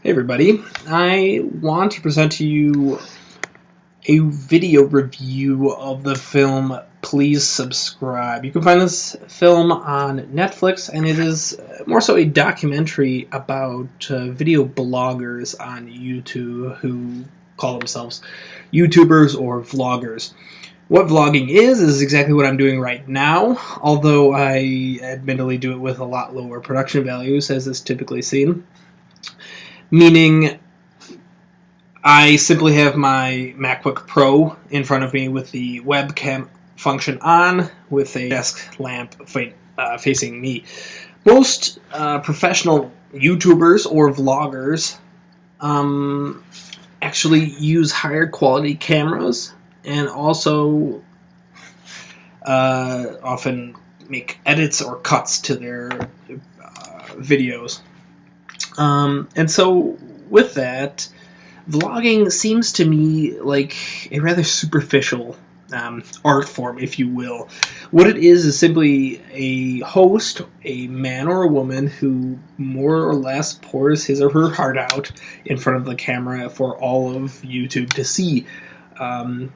Hey everybody, I want to present to you a video review of the film Please Subscribe. You can find this film on Netflix, and it is more so a documentary about video bloggers on YouTube who call themselves YouTubers or vloggers. What vlogging is exactly what I'm doing right now, although I admittedly do it with a lot lower production values as is typically seen. Meaning, I simply have my MacBook Pro in front of me with the webcam function on, with a desk lamp facing me. Most professional YouTubers or vloggers actually use higher quality cameras and also often make edits or cuts to their videos. And so with that, vlogging seems to me like a rather superficial art form, if you will. What it is simply a host, a man or a woman, who more or less pours his or her heart out in front of the camera for all of YouTube to see.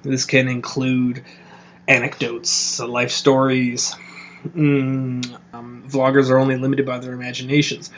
This can include anecdotes, life stories. Vloggers are only limited by their imaginations.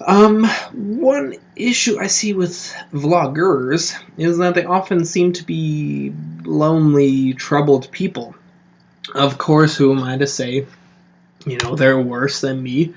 One issue I see with vloggers is that they often seem to be lonely, troubled people. Of course, who am I to say, they're worse than me,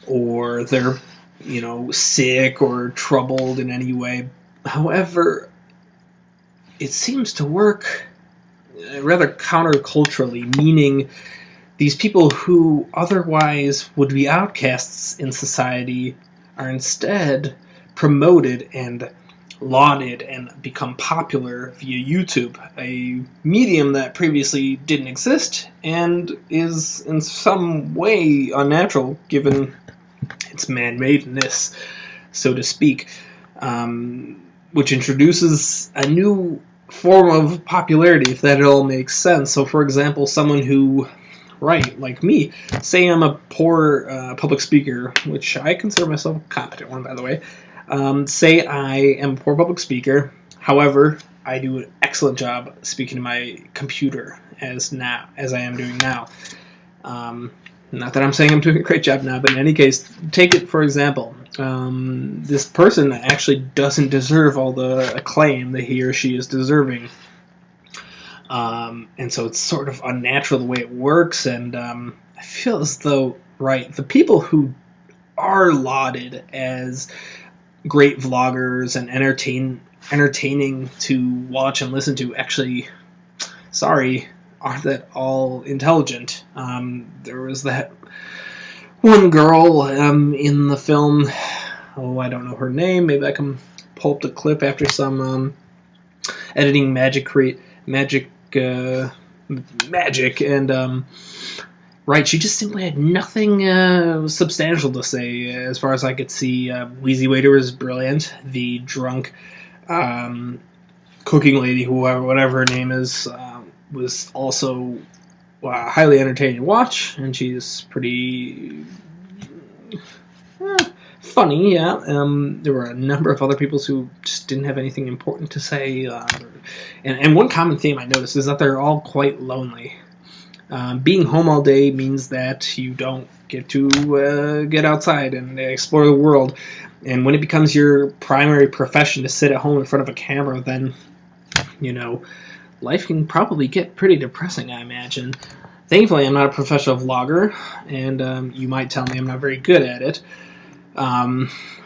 or they're, sick or troubled in any way. However, it seems to work rather counterculturally, meaning these people who otherwise would be outcasts in society are instead promoted and lauded and become popular via YouTube, a medium that previously didn't exist and is in some way unnatural given its man-madeness, so to speak, which introduces a new form of popularity, if that at all makes sense. So, for example, someone who like me. Say I'm a poor public speaker, which I consider myself a competent one, by the way. Say I am a poor public speaker. However, I do an excellent job speaking to my computer as I am doing now. Not that I'm saying I'm doing a great job now, but in any case, take it for example. This person actually doesn't deserve all the acclaim that he or she is deserving. And so it's sort of unnatural the way it works, and I feel as though, the people who are lauded as great vloggers and entertaining to watch and listen to actually, aren't that all intelligent. There was that one girl in the film, I don't know her name, maybe I can pull up the clip after some editing magic, and she just simply had nothing substantial to say as far as I could see. Wheezy Waiter was brilliant. The drunk cooking lady, whatever her name is, was also highly entertaining to watch, and she's pretty funny, yeah. There were a number of other people who just didn't have anything important to say. And one common theme I noticed is that they're all quite lonely. Being home all day means that you don't get to get outside and explore the world. And when it becomes your primary profession to sit at home in front of a camera, then, life can probably get pretty depressing, I imagine. Thankfully, I'm not a professional vlogger, and you might tell me I'm not very good at it.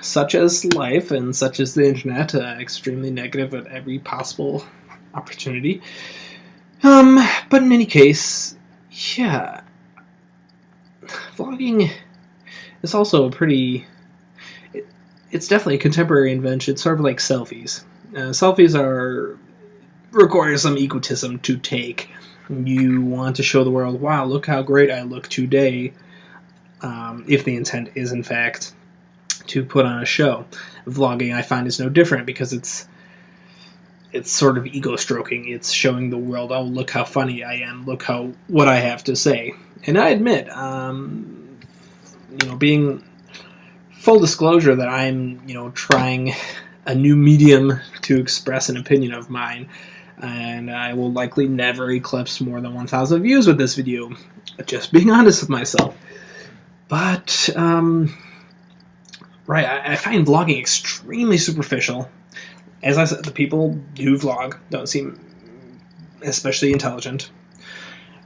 Such as life and such as the internet, extremely negative at every possible opportunity. But in any case, yeah, vlogging is also it's definitely a contemporary invention. It's sort of like selfies. Selfies require some egotism to take. You want to show the world, wow, look how great I look today, if the intent is, in fact, to put on a show. Vlogging, I find, is no different because it's sort of ego stroking. It's showing the world, oh, look how funny I am, look what I have to say. And I admit, being full disclosure that I'm, trying a new medium to express an opinion of mine, and I will likely never eclipse more than 1,000 views with this video. Just being honest with myself. But, right, I find vlogging extremely superficial. As I said, the people who vlog don't seem especially intelligent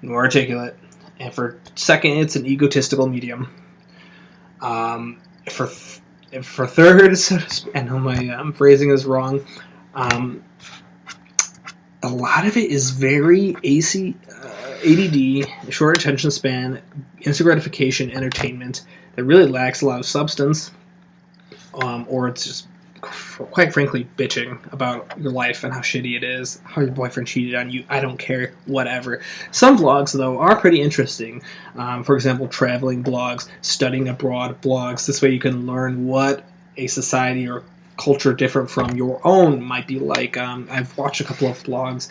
nor articulate. And for second, it's an egotistical medium. For third, I know my phrasing is wrong. A lot of it is very ADD, short attention span, instant gratification, entertainment that really lacks a lot of substance, or it's just, quite frankly, bitching about your life and how shitty it is, how your boyfriend cheated on you, I don't care, whatever. Some vlogs, though, are pretty interesting. For example, traveling blogs, studying abroad blogs. This way you can learn what a society or culture different from your own might be like. I've watched a couple of vlogs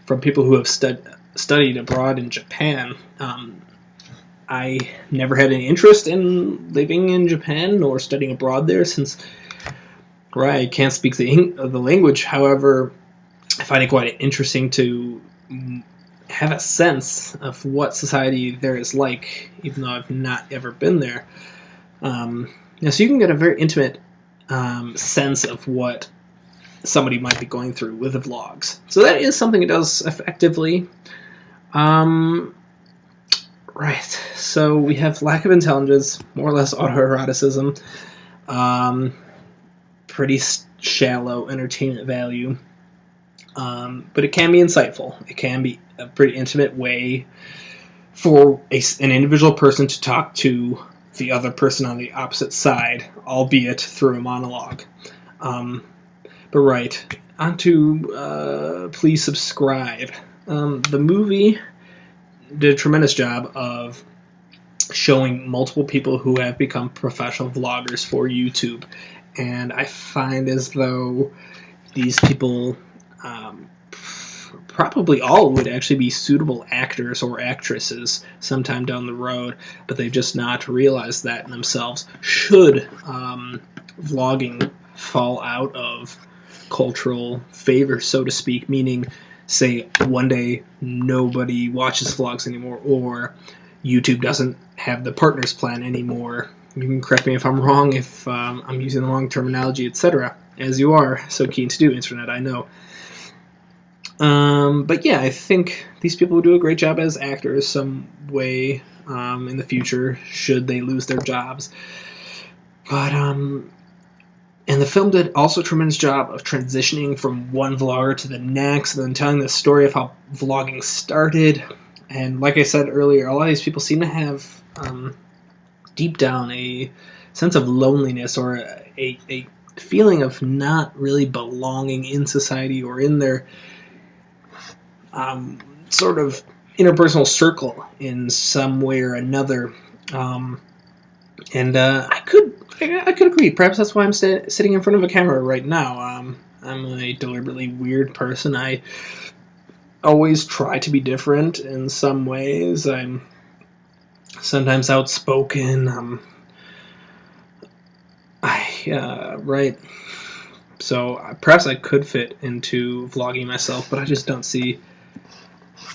from people who have studied abroad in Japan. I never had any interest in living in Japan or studying abroad there, since I can't speak the language. However, I find it quite interesting to have a sense of what society there is like, even though I've not ever been there. So you can get a very intimate sense of what somebody might be going through with the vlogs. So that is something it does effectively. Right, so we have lack of intelligence, more or less autoeroticism, pretty shallow entertainment value, but it can be insightful. It can be a pretty intimate way for an individual person to talk to the other person on the opposite side, albeit through a monologue. But right, on to Please Subscribe. The movie did a tremendous job of showing multiple people who have become professional vloggers for YouTube, and I find as though these people probably all would actually be suitable actors or actresses sometime down the road, but they've just not realized that in themselves. Should vlogging fall out of cultural favor, so to speak, meaning, say, one day nobody watches vlogs anymore, or YouTube doesn't have the partners plan anymore. You can correct me if I'm wrong, if I'm using the wrong terminology, etc., as you are so keen to do, Internet, I know. But yeah, I think these people will do a great job as actors some way in the future, should they lose their jobs. But, and the film did also a tremendous job of transitioning from one vlogger to the next, and then telling the story of how vlogging started. And like I said earlier, a lot of these people seem to have deep down a sense of loneliness, or a feeling of not really belonging in society or in their sort of interpersonal circle in some way or another. And I could agree. Perhaps that's why I'm sitting in front of a camera right now. I'm a deliberately weird person. I always try to be different in some ways. I'm sometimes outspoken. Right. So perhaps I could fit into vlogging myself, but I just don't see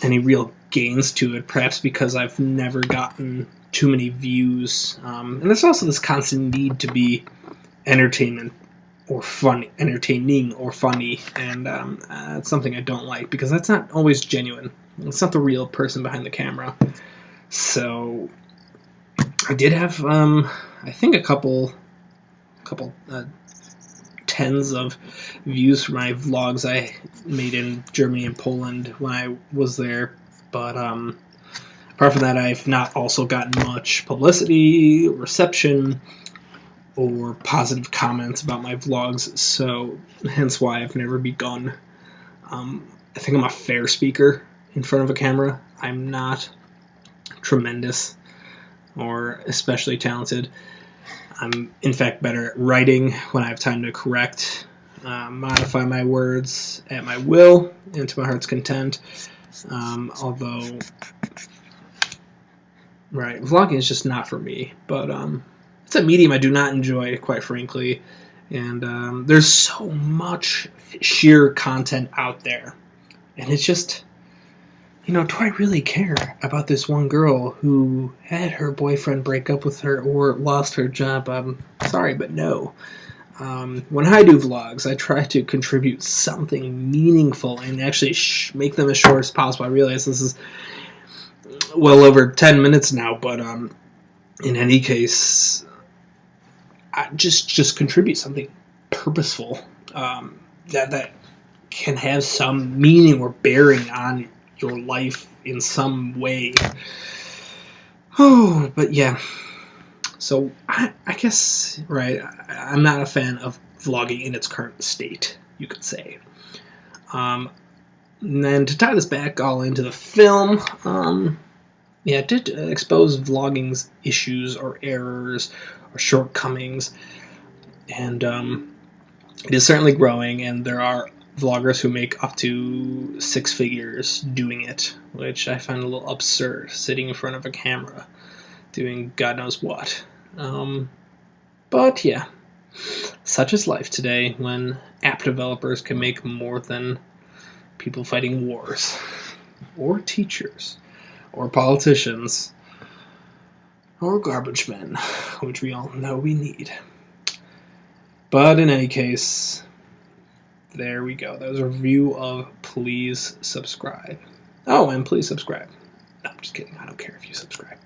any real gains to it. Perhaps because I've never gotten too many views, and there's also this constant need to be entertaining or funny, and it's something I don't like, because that's not always genuine. It's not the real person behind the camera. So I did have, I think, a couple tens of views for my vlogs I made in Germany and Poland when I was there, but apart from that, I've not also gotten much publicity, reception, or positive comments about my vlogs, so hence why I've never begun. I think I'm a fair speaker in front of a camera. I'm not tremendous or especially talented. I'm, in fact, better at writing when I have time to correct, modify my words at my will and to my heart's content. Although, right, vlogging is just not for me. But it's a medium I do not enjoy, quite frankly. And there's so much sheer content out there. And it's just, do I really care about this one girl who had her boyfriend break up with her or lost her job? I'm sorry, but no. When I do vlogs, I try to contribute something meaningful and actually make them as short as possible. I realize this is well over 10 minutes now, but in any case, I just contribute something purposeful that can have some meaning or bearing on your life in some way. Oh, but yeah. So I guess, right, I'm not a fan of vlogging in its current state, you could say. And then to tie this back all into the film, it did expose vlogging's issues or errors or shortcomings, and it is certainly growing, and there are vloggers who make up to 6 figures doing it, which I find a little absurd, sitting in front of a camera doing God knows what. But yeah, such is life today when app developers can make more than people fighting wars, or teachers, or politicians, or garbage men, which we all know we need. But in any case, there we go. That was a review of Please Subscribe. Oh, and please subscribe. No, I'm just kidding. I don't care if you subscribe.